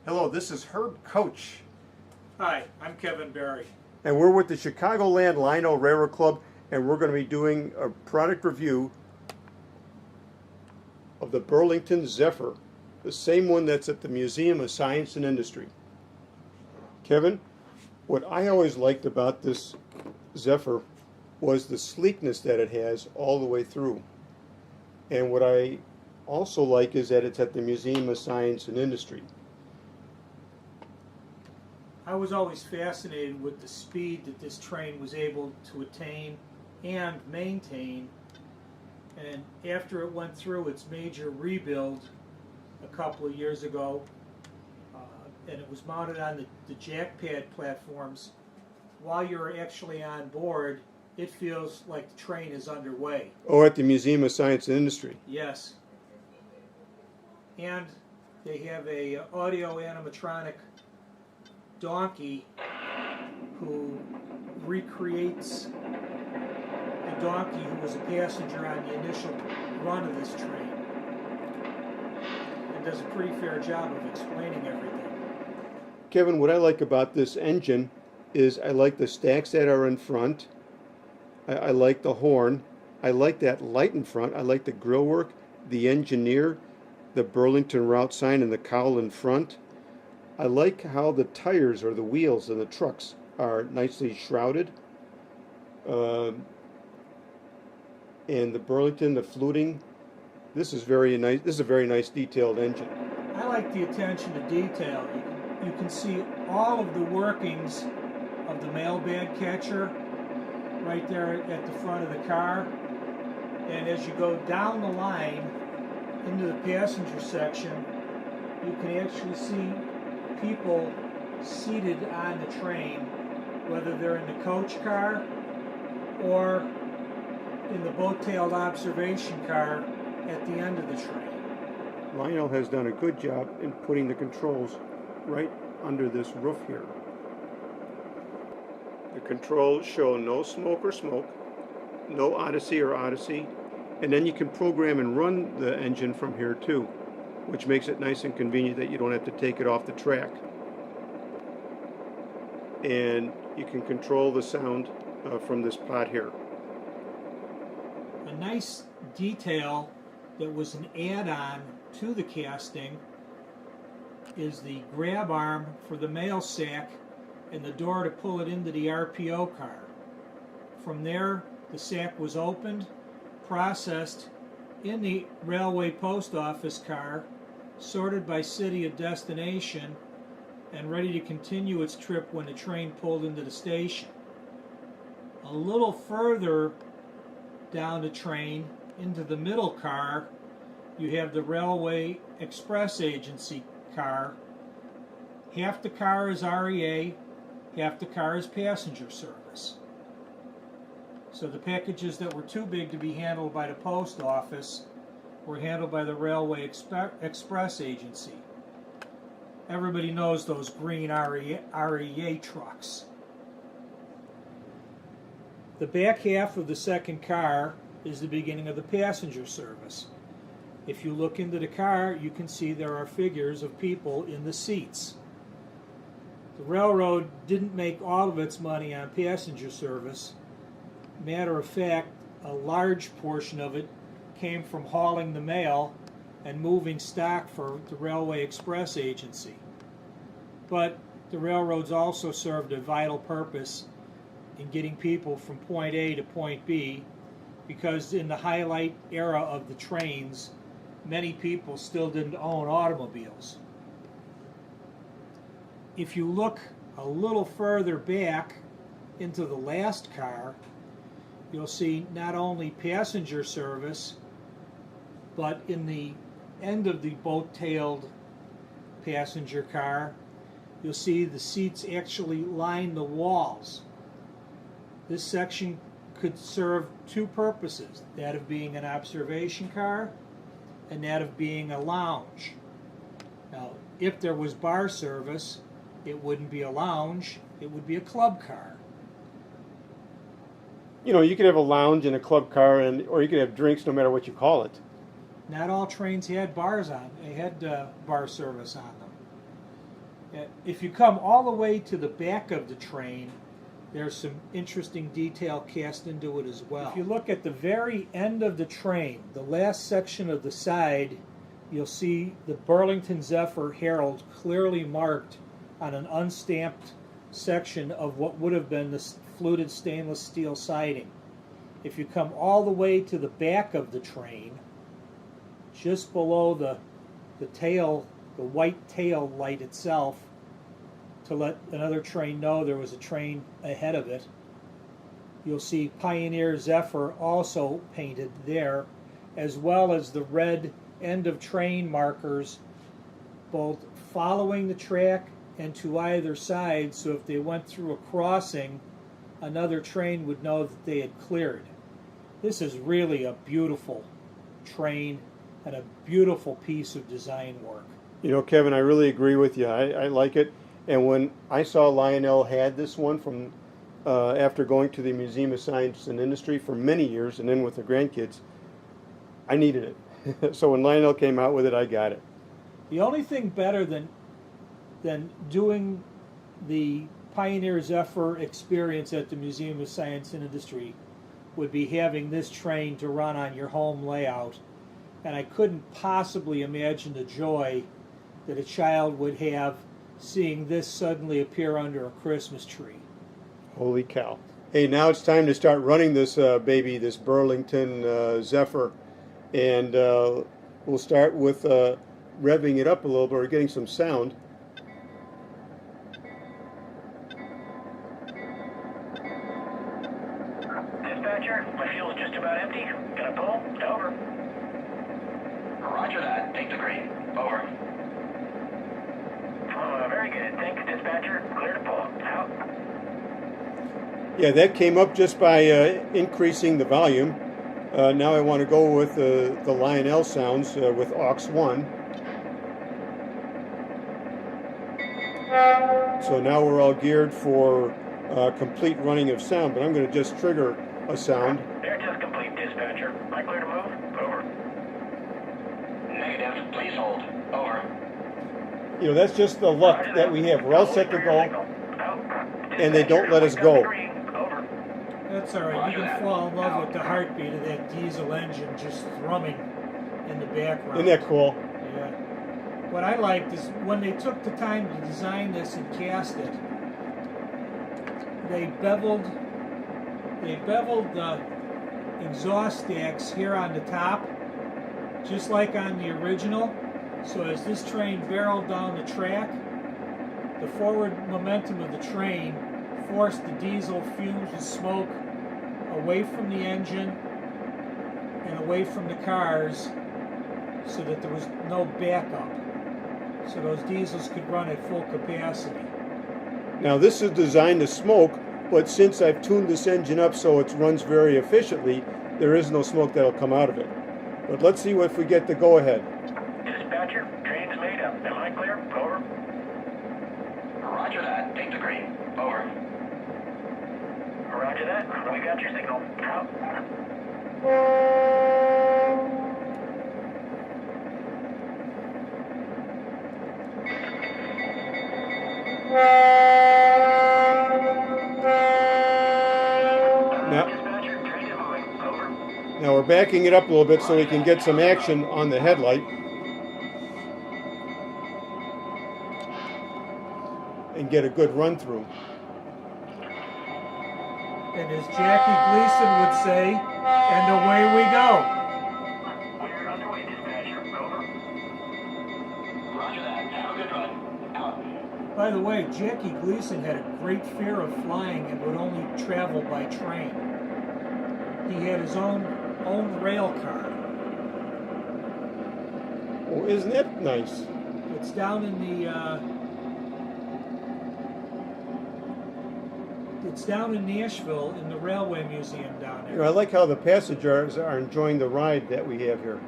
Hello, this is Herb Koch. Hi, I'm Kevin Barry. And we're with the Chicagoland Lionel Railroad Club, and we're going to be doing a product review of the Burlington Zephyr, the same one that's at the Museum of Science and Industry. Kevin, what I always liked about this Zephyr was the sleekness that it has all the way through. And what I also like is that it's at the Museum of Science and Industry. I was always fascinated with the speed that this train was able to attain and maintain. And after it went through its major rebuild a couple of years ago, and it was mounted on the jack pad platforms, while you're actually on board, it feels like the train is underway. Oh, at the Museum of Science and Industry. Yes. And they have a audio animatronic donkey who recreates the donkey who was a passenger on the initial run of this train, and does a pretty fair job of explaining everything. Kevin, what I like about this engine is I like the stacks that are in front. I like the horn. I like that light in front. I like the grill work, the engineer, the Burlington route sign, and the cowl in front. I like how the tires or the wheels and the trucks are nicely shrouded. And the Burlington, the fluting, this is very nice. This is a very nice detailed engine. I like the attention to detail. You can see all of the workings of the mailbag catcher right there at the front of the car. And as you go down the line into the passenger section, you can actually see people seated on the train, whether they're in the coach car or in the boat-tailed observation car at the end of the train. Lionel has done a good job in putting the controls right under this roof here. The controls show no smoke or smoke, no Odyssey or Odyssey, and then you can program and run the engine from here too, which makes it nice and convenient that you don't have to take it off the track. And you can control the sound from this pod here. A nice detail that was an add-on to the casting is the grab arm for the mail sack and the door to pull it into the RPO car. From there, the sack was opened, processed in the railway post office car, sorted by city of destination, and ready to continue its trip when the train pulled into the station. A little further down the train, into the middle car, you have the Railway Express Agency car. Half the car is REA, half the car is passenger service. So the packages that were too big to be handled by the post office were handled by the Railway Express Agency. Everybody knows those green REA trucks. The back half of the second car is the beginning of the passenger service. If you look into the car, you can see there are figures of people in the seats. The railroad didn't make all of its money on passenger service. Matter of fact, a large portion of it came from hauling the mail and moving stock for the Railway Express Agency. But the railroads also served a vital purpose in getting people from point A to point B, because in the highlight era of the trains, many people still didn't own automobiles. If you look a little further back into the last car, you'll see not only passenger service, but in the end of the boat-tailed passenger car, you'll see the seats actually line the walls. This section could serve two purposes, that of being an observation car and that of being a lounge. Now, if there was bar service, it wouldn't be a lounge, it would be a club car. You know, you could have a lounge in a club car, or you could have drinks no matter what you call it. Not all trains had bars on. They had bar service on them. If you come all the way to the back of the train, there's some interesting detail cast into it as well. If you look at the very end of the train, the last section of the side, you'll see the Burlington Zephyr Herald clearly marked on an unstamped section of what would have been the fluted stainless steel siding. If you come all the way to the back of the train, just below the tail, the white tail light itself, to let another train know there was a train ahead of it, you'll see Pioneer Zephyr also painted there, as well as the red end of train markers both following the track and to either side, so if they went through a crossing, another train would know that they had cleared. This is really a beautiful train and a beautiful piece of design work. You know, Kevin, I really agree with you. I like it. And when I saw Lionel had this one from after going to the Museum of Science and Industry for many years and then with the grandkids, I needed it. So when Lionel came out with it, I got it. The only thing better than doing the Pioneer Zephyr experience at the Museum of Science and Industry would be having this train to run on your home layout. And I couldn't possibly imagine the joy that a child would have seeing this suddenly appear under a Christmas tree. Holy cow. Hey, now it's time to start running this baby, this Burlington Zephyr. And we'll start with revving it up a little bit, or getting some sound. Dispatcher, my fuel's just about empty. Gonna pull? Over. Roger that. Take the green. Over. Very good. Thanks, dispatcher. Clear to pull. Out. Yeah, that came up just by increasing the volume. Now I want to go with the Lionel sounds with aux 1. So now we're all geared for complete running of sound, but I'm going to just trigger a sound. They're just complete, dispatcher. Am I clear to move? Over. Negative. Please hold. Over. You know, that's just the luck that we have. We're all set to go, and they don't let us go. That's all right. You can fall in love with the heartbeat of that diesel engine just thrumming in the background. Isn't that cool? Yeah. What I liked is when they took the time to design this and cast it, they beveled the exhaust stacks here on the top, just like on the original. So as this train barreled down the track, the forward momentum of the train forced the diesel fumes and smoke away from the engine and away from the cars, so that there was no backup. So those diesels could run at full capacity. Now this is designed to smoke, but since I've tuned this engine up so it runs very efficiently, there is no smoke that'll come out of it. But let's see if we get the go-ahead. Dispatcher, train's made up. Am I clear? Over. Roger that. Take the green. Over. Roger that. We got your signal. Out. Dispatcher, train is moving. Over. Now we're backing it up a little bit so we can get some action on the headlight. And get a good run through. And as Jackie Gleason would say, and away we go. We're underway, dispatcher. Over. Roger that. Have a good run. Out. By the way, Jackie Gleason had a great fear of flying and would only travel by train. He had his own rail car. Oh, isn't that nice? It's down in the it's down in Nashville in the Railway Museum down You know, there. I like how the passengers are enjoying the ride that we have here.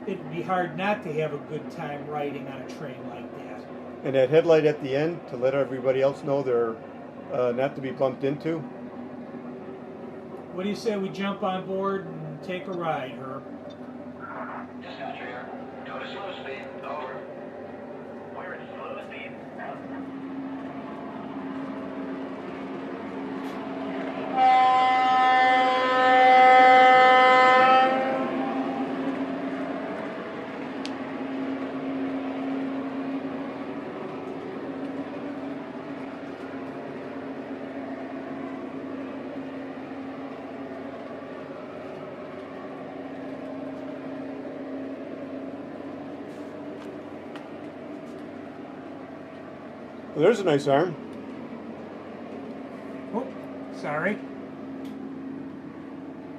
It'd be hard not to have a good time riding on a train like that. And that headlight at the end to let everybody else know they're not to be bumped into. What do you say we jump on board and take a ride, Herb? Dispatcher here. Go to slow speed. Over. We're at slow speed. Well, there's a nice arm. Oh, sorry.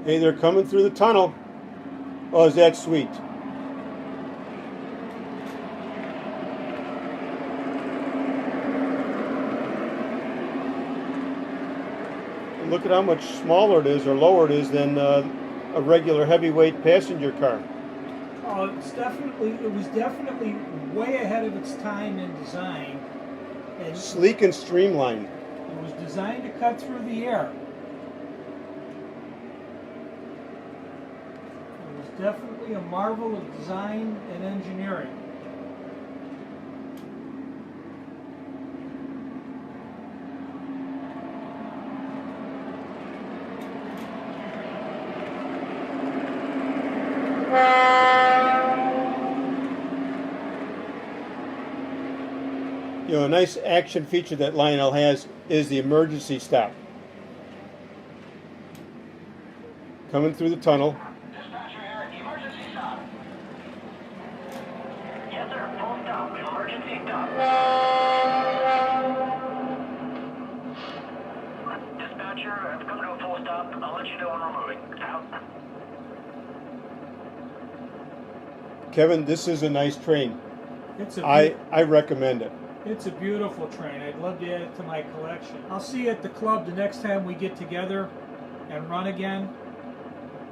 Hey, they're coming through the tunnel. Oh, is that sweet? And look at how much smaller it is or lower it is than a regular heavyweight passenger car. Oh, it was definitely way ahead of its time in design. And Sleek and streamlined. it was designed to cut through the air. It was definitely a marvel of design and engineering. You know, a nice action feature that Lionel has is the emergency stop. Coming through the tunnel. Dispatcher here, emergency stop. Yes, sir. Full stop. Emergency stop. Dispatcher, I've come to a full stop. I'll let you know when we're moving. Out. Kevin, this is a nice train. It's a I recommend it. It's a beautiful train. I'd love to add it to my collection. I'll see you at the club the next time we get together and run again.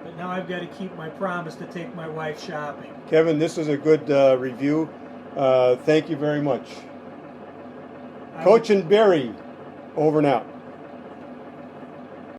But now I've got to keep my promise to take my wife shopping. Kevin, this is a good review. Thank you very much. Koch and Barry, over and out.